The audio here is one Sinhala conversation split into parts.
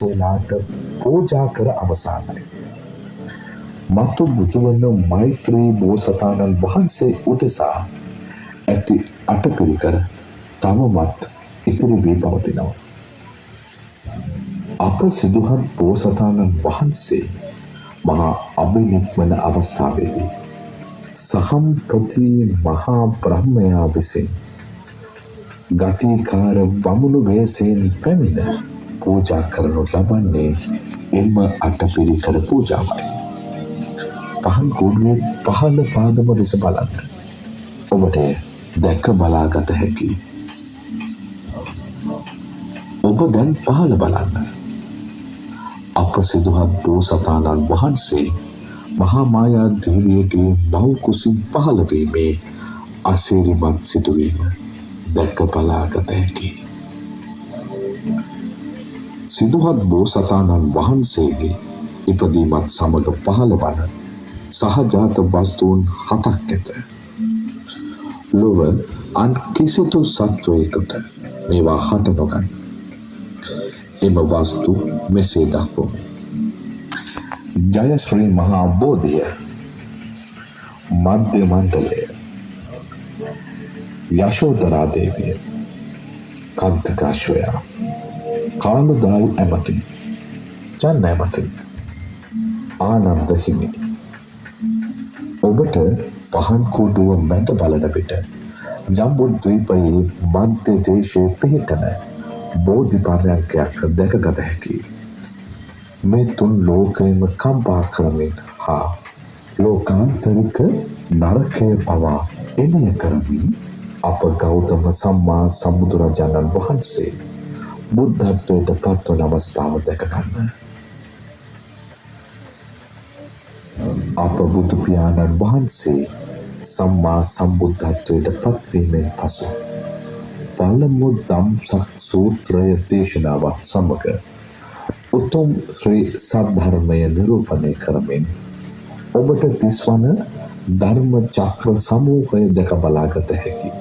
වෙලාට පූජා කර අවසానයි. මතු බුදුවන මෛත්‍රී බෝසතාණන් වහන්සේ උදෙසා ඇති අටපිරිකර තවමත් ඉතිරි වී පවතිනවා. අප සිදුහත් බෝසතාණන් වහන්සේ මහා අභිනික්මන අවස්ථාවේදී සහම්පති මහා බ්‍රහ්මයා විසින් ගතිකාර බමුණු වේසයෙන් පැමිණ පූජා කරනු ලබන්නේ එම අටපිරිකර පූජාවයි. පහන් කුඩුවේ පහළ පාදම දෙස බලන්න. ඔබට දැක බලාගත හැකි. ඔබ දැන් පහළ බලන්න. අප සිදුහත් බෝසතාණන් වහන්සේ මහා මායා දේවියගේ මව් කුසින් පහළ වීමේ අසිරිමත් සිදුවීම දැක බලාගත හැකි. සිදුහත් බෝසතාණන් වහන්සේගේ ඉපදීමත් සමග පහළ වන සහජාත වස්තුන් 7ක් ඇත. ලොව අන් කිසිදු සත්වයකට මේවා හට නොගනී. එම වස්තු මෙසේ දක්වමු. ජය ශ්‍රී මහා බෝධිය, මධ්‍ය මණ්ඩලය, යශෝදරා දේවිය, කන්තකාශ්වයා, කාලදායි ඇමති, චන්න ඇමති, ආනන්ද හිමි. ඔබට පහන් කුඩුව මැද බලන විට ජම්බුද්වීපයේ මධ්‍ය දේශයේ පිහිටන බෝධි පර්යංකයක් දැකගත හැකියි. මේ තුන් ලෝකයම කම්පා කරමින් හා ලෝකාන්තරික නරකය පවා එළිය කරමින් අප ගෞතම සම්මා සම්බුදුරජාණන් වහන්සේ බුද්ධත්වයට පත්වන අවස්ථාව දැක ගන්න. අප බුදු පියාණන් වහන්සේ සම්මා සම්බුද්ධත්වයට පත්වීමෙන් පසු පළමු ධම්සක් සූත්‍රය දේශනාවත් සමග උතුම් ශ්‍රී සද්ධර්මය නිරූපණය කරමින් ඔබට දිස්වන ධර්ම චක්‍ර සමූහය දැක බලාගත හැකි.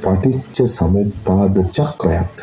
පටිච්ච සමුප්පාද චක්‍රයත්